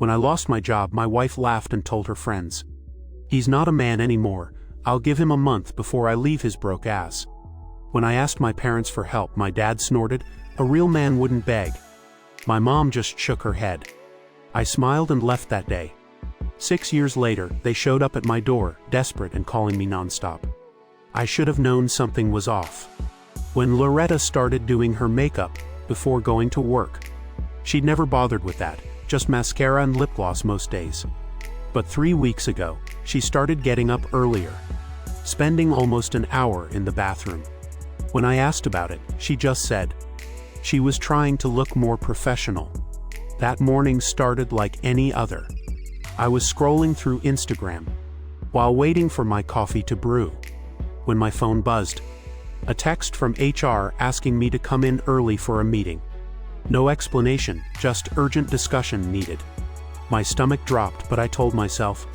When I lost my job, my wife laughed and told her friends, "He's not a man anymore. I'll give him a month before I leave his broke ass." When I asked my parents for help, my dad snorted, "A real man wouldn't beg." My mom just shook her head. I smiled and left that day. 6 years later, they showed up at my door, desperate and calling me nonstop. I should have known something was off. When Loretta started doing her makeup before going to work, she'd never bothered with that, just mascara and lip gloss most days. But 3 weeks ago, she started getting up earlier, spending almost an hour in the bathroom. When I asked about it, she just said she was trying to look more professional. That morning started like any other. I was scrolling through Instagram while waiting for my coffee to brew when my phone buzzed. A text from HR asking me to come in early for a meeting. No explanation, just urgent discussion needed. My stomach dropped, but I told myself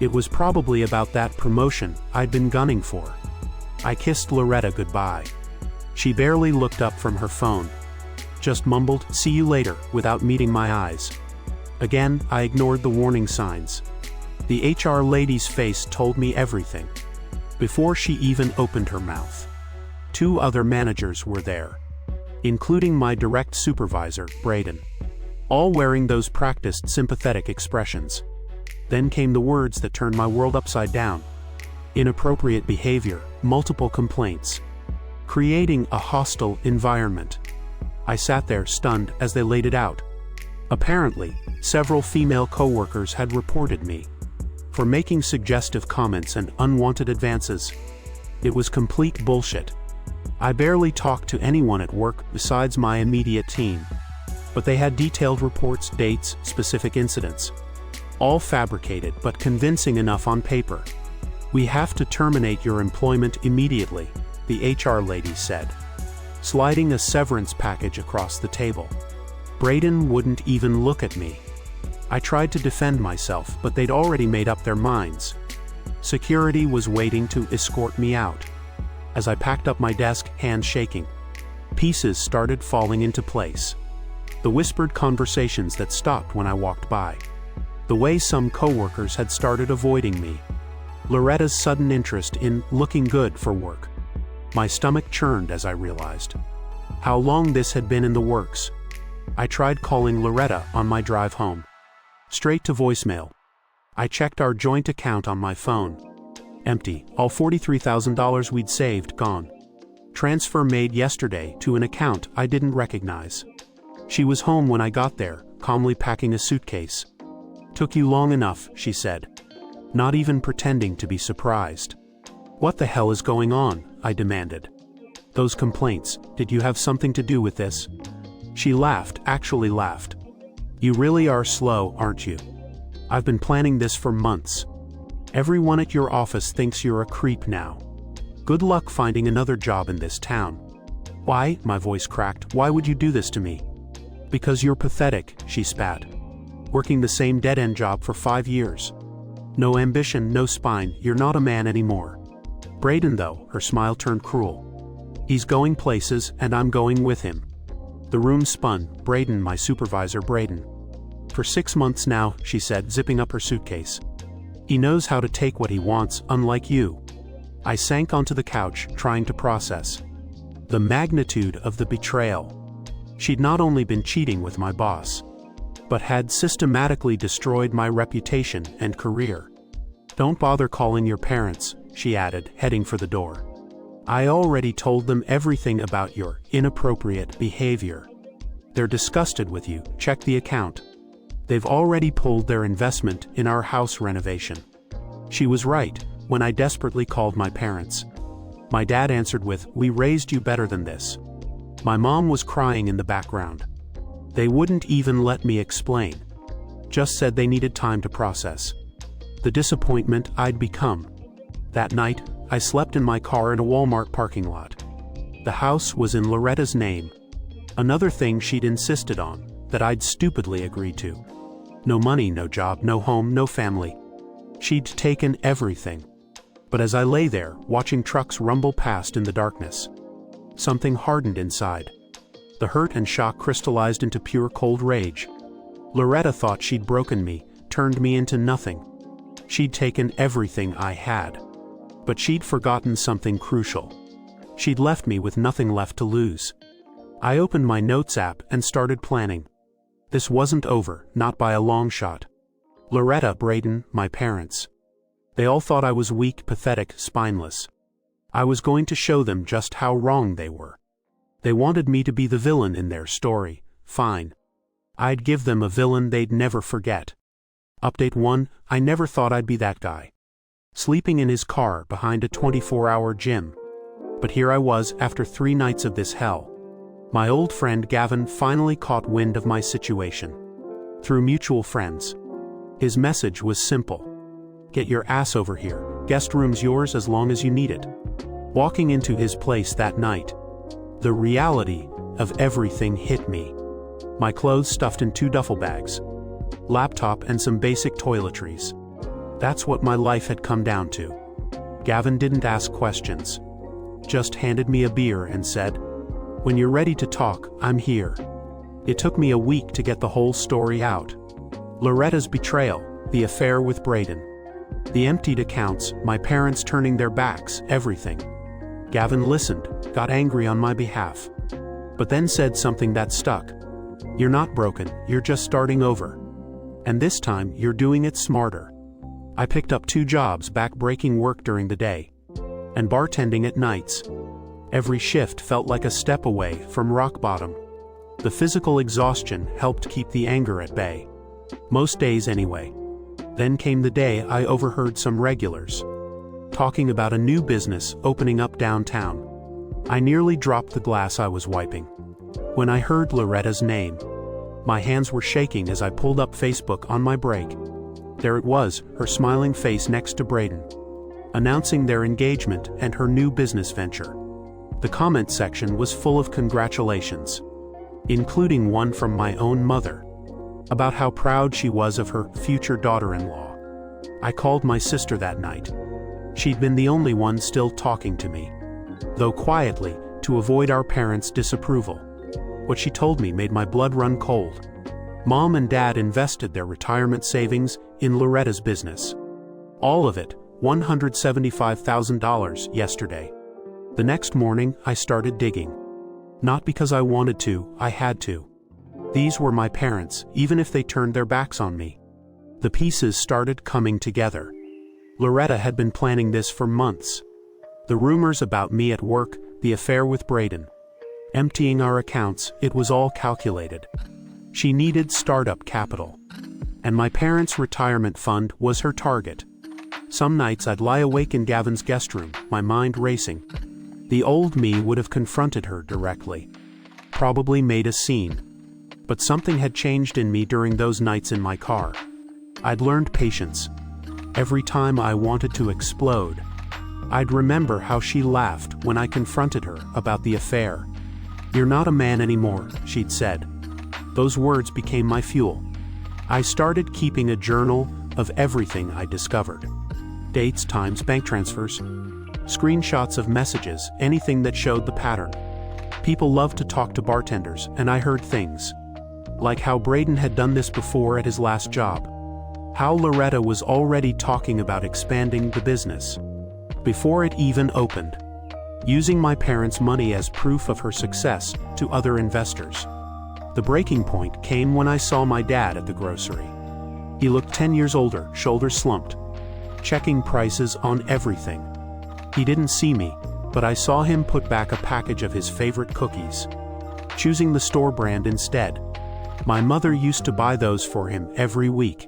it was probably about that promotion I'd been gunning for. I kissed Loretta goodbye. She barely looked up from her phone, just mumbled, "See you later," without meeting my eyes. Again, I ignored the warning signs. The HR lady's face told me everything before she even opened her mouth. 2 other managers were there, including my direct supervisor, Braden, all wearing those practiced sympathetic expressions. Then came the words that turned my world upside down. Inappropriate behavior, multiple complaints, creating a hostile environment. I sat there stunned as they laid it out. Apparently, several female coworkers had reported me for making suggestive comments and unwanted advances. It was complete bullshit. I barely talked to anyone at work besides my immediate team, but they had detailed reports, dates, specific incidents, all fabricated but convincing enough on paper. "We have to terminate your employment immediately," the HR lady said, sliding a severance package across the table. Braden wouldn't even look at me. I tried to defend myself, but they'd already made up their minds. Security was waiting to escort me out. As I packed up my desk, hands shaking, pieces started falling into place. The whispered conversations that stopped when I walked by. The way some coworkers had started avoiding me. Loretta's sudden interest in looking good for work. My stomach churned as I realized how long this had been in the works. I tried calling Loretta on my drive home. Straight to voicemail. I checked our joint account on my phone. Empty. All $43,000 we'd saved gone. Transfer made yesterday to an account I didn't recognize. She was home when I got there, calmly packing a suitcase. "Took you long enough," she said, not even pretending to be surprised. "What the hell is going on?" I demanded. "Those complaints, did you have something to do with this?" She laughed, actually laughed. "You really are slow, aren't you? I've been planning this for months. Everyone at your office thinks you're a creep now. Good luck finding another job in this town." "Why?" my voice cracked. "Why would you do this to me?" "Because you're pathetic," she spat. "Working the same dead-end job for 5 years. No ambition, no spine, you're not a man anymore." Braden, though, her smile turned cruel. "He's going places, and I'm going with him." The room spun. Braden, my supervisor, Braden. "For 6 months now," she said, zipping up her suitcase. "He knows how to take what he wants, unlike you." I sank onto the couch, trying to process the magnitude of the betrayal. She'd not only been cheating with my boss, but had systematically destroyed my reputation and career. "Don't bother calling your parents," she added, heading for the door. "I already told them everything about your inappropriate behavior. They're disgusted with you. Check the account. They've already pulled their investment in our house renovation." She was right when I desperately called my parents. My dad answered with, "We raised you better than this." My mom was crying in the background. They wouldn't even let me explain. Just said they needed time to process the disappointment I'd become. That night, I slept in my car in a Walmart parking lot. The house was in Loretta's name. Another thing she'd insisted on, that I'd stupidly agreed to. No money, no job, no home, no family. She'd taken everything. But as I lay there, watching trucks rumble past in the darkness, something hardened inside. The hurt and shock crystallized into pure cold rage. Loretta thought she'd broken me, turned me into nothing. She'd taken everything I had. But she'd forgotten something crucial. She'd left me with nothing left to lose. I opened my notes app and started planning. This wasn't over, not by a long shot. Loretta, Braden, my parents. They all thought I was weak, pathetic, spineless. I was going to show them just how wrong they were. They wanted me to be the villain in their story. Fine. I'd give them a villain they'd never forget. Update 1, I never thought I'd be that guy. Sleeping in his car behind a 24-hour gym. But here I was after 3 nights of this hell. My old friend Gavin finally caught wind of my situation. Through mutual friends. His message was simple. Get your ass over here, guest room's yours as long as you need it. Walking into his place that night, the reality of everything hit me. My clothes stuffed in 2 duffel bags. Laptop and some basic toiletries. That's what my life had come down to. Gavin didn't ask questions. Just handed me a beer and said, "When you're ready to talk, I'm here." It took me a week to get the whole story out. Loretta's betrayal, the affair with Braden. The emptied accounts, my parents turning their backs, everything. Gavin listened, got angry on my behalf. But then said something that stuck. "You're not broken, you're just starting over. And this time, you're doing it smarter." I picked up 2 jobs, back-breaking work during the day. And bartending at nights. Every shift felt like a step away from rock bottom. The physical exhaustion helped keep the anger at bay. Most days anyway. Then came the day I overheard some regulars talking about a new business opening up downtown. I nearly dropped the glass I was wiping. When I heard Loretta's name, my hands were shaking as I pulled up Facebook on my break. There it was, her smiling face next to Braden, announcing their engagement and her new business venture. The comment section was full of congratulations, including one from my own mother, about how proud she was of her future daughter-in-law. I called my sister that night. She'd been the only one still talking to me, though quietly, to avoid our parents' disapproval. What she told me made my blood run cold. Mom and Dad invested their retirement savings in Loretta's business. All of it, $175,000 yesterday. The next morning, I started digging. Not because I wanted to, I had to. These were my parents, even if they turned their backs on me. The pieces started coming together. Loretta had been planning this for months. The rumors about me at work, the affair with Braden. Emptying our accounts, it was all calculated. She needed startup capital. And my parents' retirement fund was her target. Some nights I'd lie awake in Gavin's guest room, my mind racing. The old me would have confronted her directly. Probably made a scene. But something had changed in me during those nights in my car. I'd learned patience. Every time I wanted to explode, I'd remember how she laughed when I confronted her about the affair. "You're not a man anymore," she'd said. Those words became my fuel. I started keeping a journal of everything I discovered. Dates, times, bank transfers, screenshots of messages, anything that showed the pattern. People loved to talk to bartenders, and I heard things. Like how Braden had done this before at his last job. How Loretta was already talking about expanding the business before it even opened, using my parents' money as proof of her success to other investors. The breaking point came when I saw my dad at the grocery. He looked 10 years older, shoulders slumped, checking prices on everything. He didn't see me, but I saw him put back a package of his favorite cookies, choosing the store brand instead. My mother used to buy those for him every week.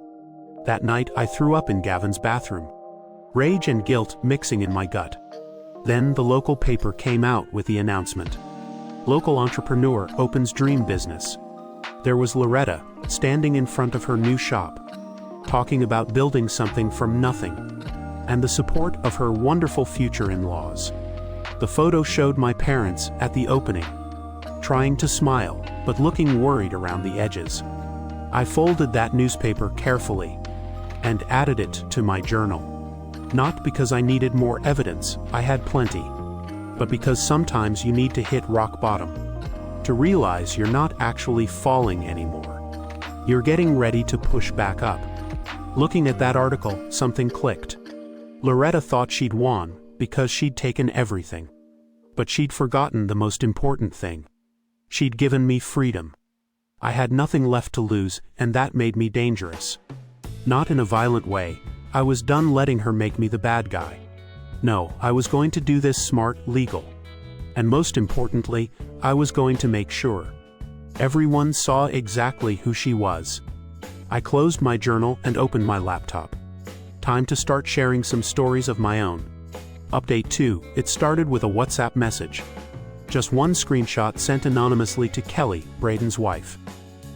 That night I threw up in Gavin's bathroom, rage and guilt mixing in my gut. Then the local paper came out with the announcement. Local entrepreneur opens dream business. There was Loretta, standing in front of her new shop, talking about building something from nothing, and the support of her wonderful future in-laws. The photo showed my parents at the opening, trying to smile, but looking worried around the edges. I folded that newspaper carefully and added it to my journal. Not because I needed more evidence, I had plenty, but because sometimes you need to hit rock bottom to realize you're not actually falling anymore. You're getting ready to push back up. Looking at that article, something clicked. Loretta thought she'd won because she'd taken everything. But she'd forgotten the most important thing. She'd given me freedom. I had nothing left to lose, and that made me dangerous. Not in a violent way. I was done letting her make me the bad guy. No, I was going to do this smart, legal. And most importantly, I was going to make sure everyone saw exactly who she was. I closed my journal and opened my laptop. Time to start sharing some stories of my own. Update 2, it started with a WhatsApp message. Just one screenshot sent anonymously to Kelly, Braden's wife.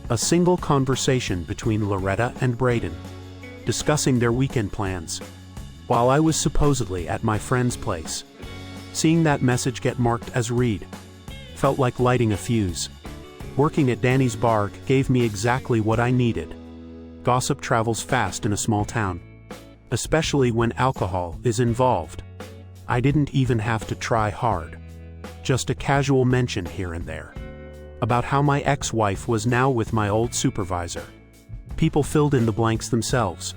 A single conversation between Loretta and Braden, discussing their weekend plans, while I was supposedly at my friend's place. Seeing that message get marked as read felt like lighting a fuse. Working at Danny's bar gave me exactly what I needed. Gossip travels fast in a small town, especially when alcohol is involved. I didn't even have to try hard. Just a casual mention here and there about how my ex-wife was now with my old supervisor. People filled in the blanks themselves,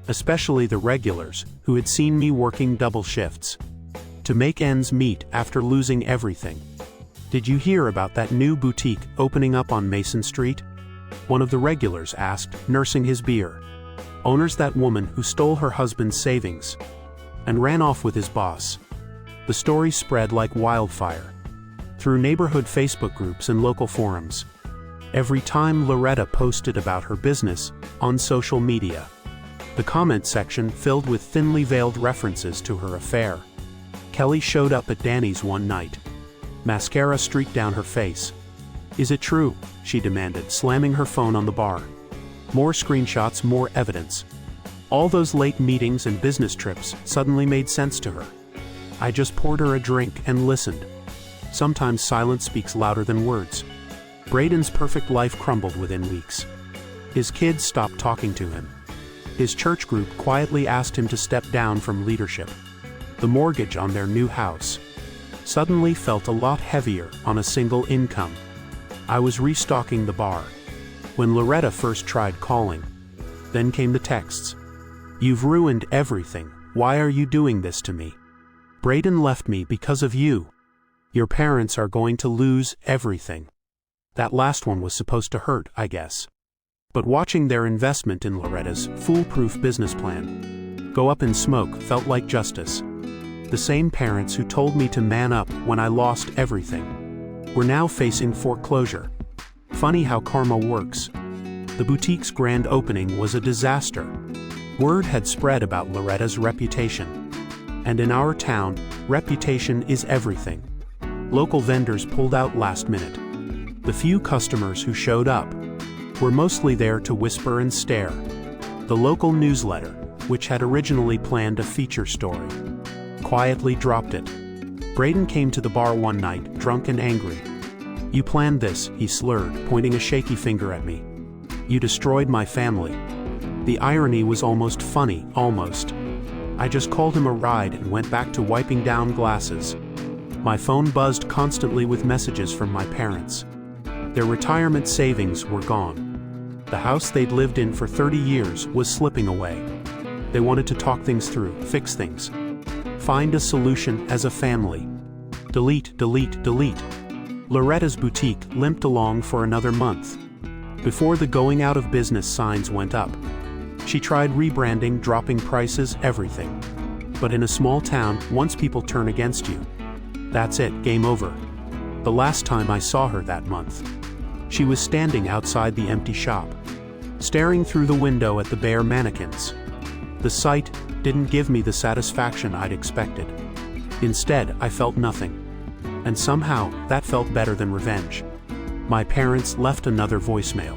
especially the regulars who had seen me working double shifts to make ends meet after losing everything. Did you hear about that new boutique opening up on Mason Street? One of the regulars asked, nursing his beer. Owner's that woman who stole her husband's savings and ran off with his boss. The story spread like wildfire through neighborhood Facebook groups and local forums. Every time Loretta posted about her business on social media, the comment section filled with thinly veiled references to her affair. Kelly showed up at Danny's one night. Mascara streaked down her face. "Is it true?" she demanded, slamming her phone on the bar. More screenshots, more evidence. All those late meetings and business trips suddenly made sense to her. I just poured her a drink and listened. Sometimes silence speaks louder than words. Braden's perfect life crumbled within weeks. His kids stopped talking to him. His church group quietly asked him to step down from leadership. The mortgage on their new house suddenly felt a lot heavier on a single income. I was restocking the bar when Loretta first tried calling. Then came the texts. "You've ruined everything. Why are you doing this to me? Braden left me because of you. Your parents are going to lose everything." That last one was supposed to hurt, I guess. But watching their investment in Loretta's foolproof business plan go up in smoke felt like justice. The same parents who told me to man up when I lost everything were now facing foreclosure. Funny how karma works. The boutique's grand opening was a disaster. Word had spread about Loretta's reputation. And in our town, reputation is everything. Local vendors pulled out last minute. The few customers who showed up were mostly there to whisper and stare. The local newsletter, which had originally planned a feature story, quietly dropped it. Braden came to the bar one night, drunk and angry. "You planned this," he slurred, pointing a shaky finger at me. "You destroyed my family." The irony was almost funny, almost. I just called him a ride and went back to wiping down glasses. My phone buzzed constantly with messages from my parents. Their retirement savings were gone. The house they'd lived in for 30 years was slipping away. They wanted to talk things through, fix things, find a solution as a family. Delete, delete, delete. Loretta's boutique limped along for another month before the going out of business signs went up. She tried rebranding, dropping prices, everything. But in a small town, once people turn against you, that's it, game over. The last time I saw her that month, she was standing outside the empty shop, staring through the window at the bare mannequins. The sight didn't give me the satisfaction I'd expected. Instead, I felt nothing. And somehow, that felt better than revenge. My parents left another voicemail.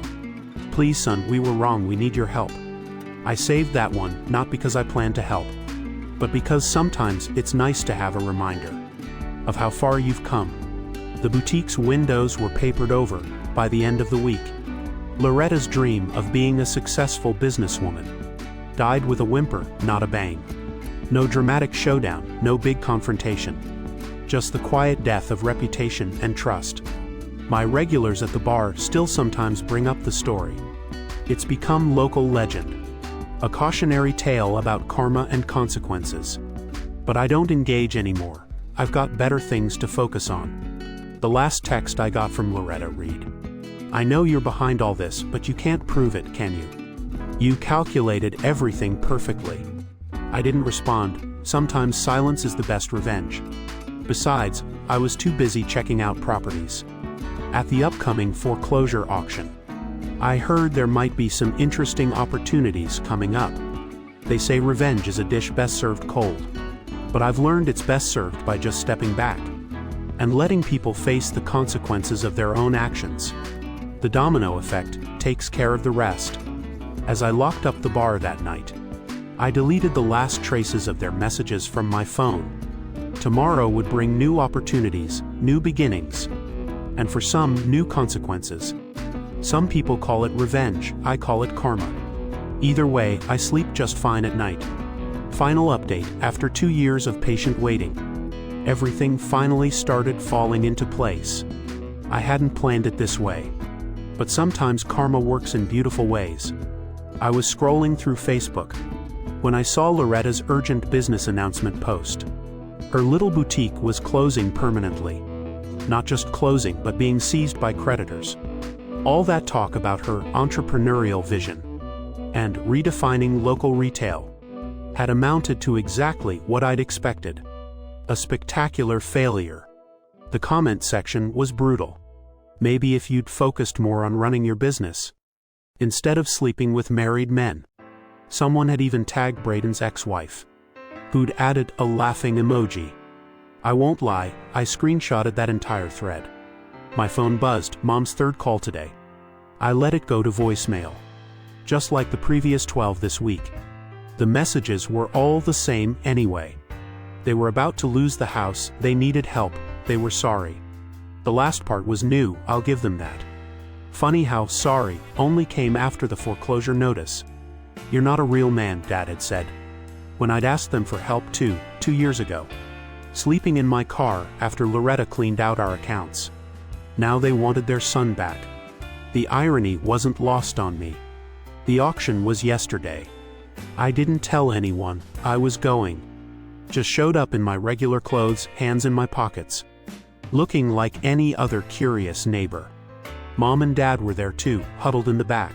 "Please son, we were wrong, we need your help." I saved that one, not because I planned to help, but because sometimes it's nice to have a reminder of how far you've come. The boutique's windows were papered over by the end of the week. Loretta's dream of being a successful businesswoman died with a whimper, not a bang. No dramatic showdown, no big confrontation. Just the quiet death of reputation and trust. My regulars at the bar still sometimes bring up the story. It's become local legend, a cautionary tale about karma and consequences. But I don't engage anymore. I've got better things to focus on. The last text I got from Loretta read, "I know you're behind all this, but you can't prove it, can you? You calculated everything perfectly." I didn't respond. Sometimes silence is the best revenge. Besides, I was too busy checking out properties. At the upcoming foreclosure auction, I heard there might be some interesting opportunities coming up. They say revenge is a dish best served cold. But I've learned it's best served by just stepping back and letting people face the consequences of their own actions. The domino effect takes care of the rest. As I locked up the bar that night, I deleted the last traces of their messages from my phone. Tomorrow would bring new opportunities, new beginnings, and for some, new consequences. Some people call it revenge, I call it karma. Either way, I sleep just fine at night. Final update: after 2 years of patient waiting, everything finally started falling into place. I hadn't planned it this way, but sometimes karma works in beautiful ways. I was scrolling through Facebook when I saw Loretta's urgent business announcement post. Her little boutique was closing permanently. Not just closing, but being seized by creditors. All that talk about her entrepreneurial vision and redefining local retail had amounted to exactly what I'd expected: a spectacular failure. The comment section was brutal. Maybe if you'd focused more on running your business, instead of sleeping with married men. Someone had even tagged Braden's ex-wife, who'd added a laughing emoji. I won't lie, I screenshotted that entire thread. My phone buzzed, Mom's third call today. I let it go to voicemail. Just like the previous 12 this week. The messages were all the same anyway. They were about to lose the house, they needed help, they were sorry. The last part was new, I'll give them that. Funny how sorry only came after the foreclosure notice. "You're not a real man," Dad had said, when I'd asked them for help too, 2 years ago. Sleeping in my car after Loretta cleaned out our accounts. Now they wanted their son back. The irony wasn't lost on me. The auction was yesterday. I didn't tell anyone I was going. Just showed up in my regular clothes, hands in my pockets, looking like any other curious neighbor. Mom and Dad were there too, huddled in the back,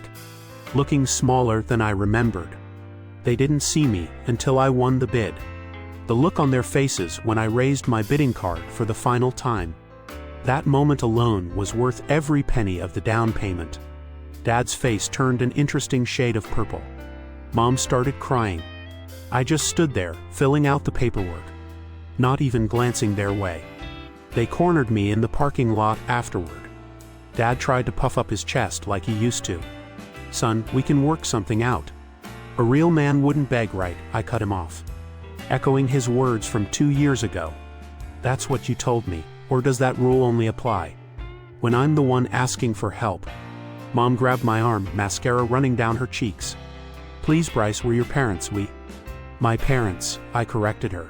looking smaller than I remembered. They didn't see me until I won the bid. The look on their faces when I raised my bidding card for the final time. That moment alone was worth every penny of the down payment. Dad's face turned an interesting shade of purple. Mom started crying. I just stood there, filling out the paperwork, not even glancing their way. They cornered me in the parking lot afterward. Dad tried to puff up his chest like he used to. "Son, we can work something out." "A real man wouldn't beg, right?" I cut him off, echoing his words from 2 years ago. "That's what you told me, or does that rule only apply when I'm the one asking for help?" Mom grabbed my arm, mascara running down her cheeks. "Please, Bryce, we're your parents, we..." "My parents," I corrected her.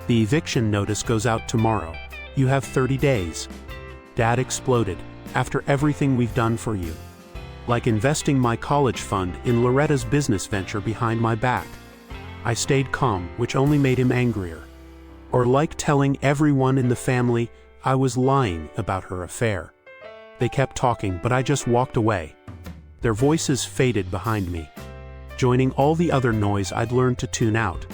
"The eviction notice goes out tomorrow. You have 30 days. Dad exploded. "After everything we've done for you. Like investing my college fund in Loretta's business venture behind my back." I stayed calm, which only made him angrier. Or like telling everyone in the family I was lying about her affair. They kept talking, but I just walked away. Their voices faded behind me, joining all the other noise I'd learned to tune out.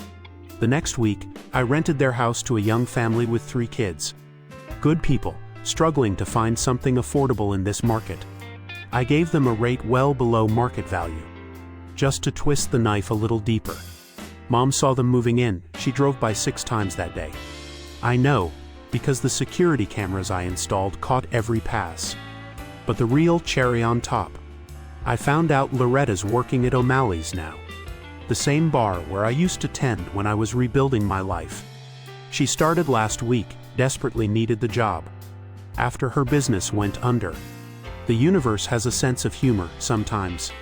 The next week, I rented their house to a young family with 3 kids. Good people, struggling to find something affordable in this market. I gave them a rate well below market value, just to twist the knife a little deeper. Mom saw them moving in. She drove by 6 times that day. I know, because the security cameras I installed caught every pass. But the real cherry on top, I found out Loretta's working at O'Malley's now. The same bar where I used to tend when I was rebuilding my life. She started last week, desperately needed the job, after her business went under. The universe has a sense of humor sometimes.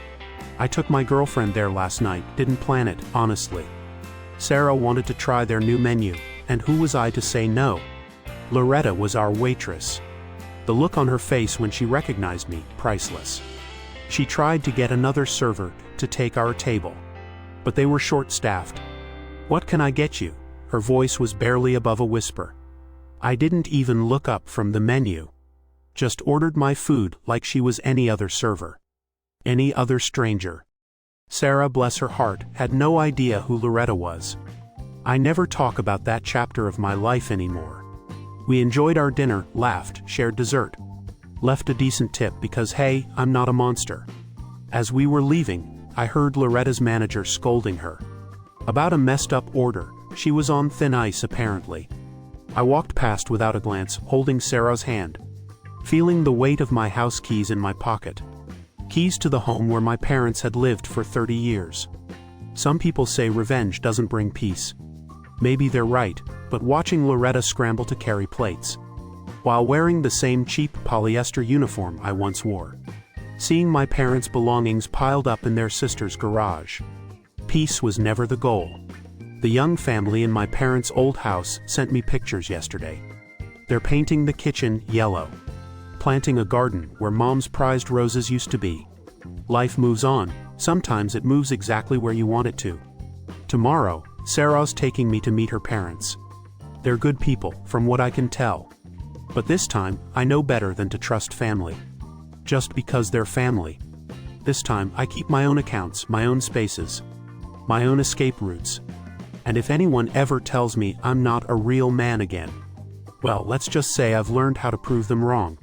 I took my girlfriend there last night, didn't plan it, honestly. Sarah wanted to try their new menu, and who was I to say no? Loretta was our waitress. The look on her face when she recognized me, priceless. She tried to get another server to take our table, but they were short-staffed. "What can I get you?" Her voice was barely above a whisper. I didn't even look up from the menu. Just ordered my food like she was any other server. Any other stranger. Sarah, bless her heart, had no idea who Loretta was. I never talk about that chapter of my life anymore. We enjoyed our dinner, laughed, shared dessert. Left a decent tip because hey, I'm not a monster. As we were leaving, I heard Loretta's manager scolding her. About a messed up order, she was on thin ice apparently. I walked past without a glance, holding Sarah's hand. Feeling the weight of my house keys in my pocket. Keys to the home where my parents had lived for 30 years. Some people say revenge doesn't bring peace. Maybe they're right, but watching Loretta scramble to carry plates, while wearing the same cheap polyester uniform I once wore. Seeing my parents' belongings piled up in their sister's garage. Peace was never the goal. The young family in my parents' old house sent me pictures yesterday. They're painting the kitchen yellow. Planting a garden where mom's prized roses used to be. Life moves on, sometimes it moves exactly where you want it to. Tomorrow, Sarah's taking me to meet her parents. They're good people, from what I can tell. But this time, I know better than to trust family. Just because they're family. This time, I keep my own accounts, my own spaces, my own escape routes. And if anyone ever tells me I'm not a real man again, well, let's just say I've learned how to prove them wrong.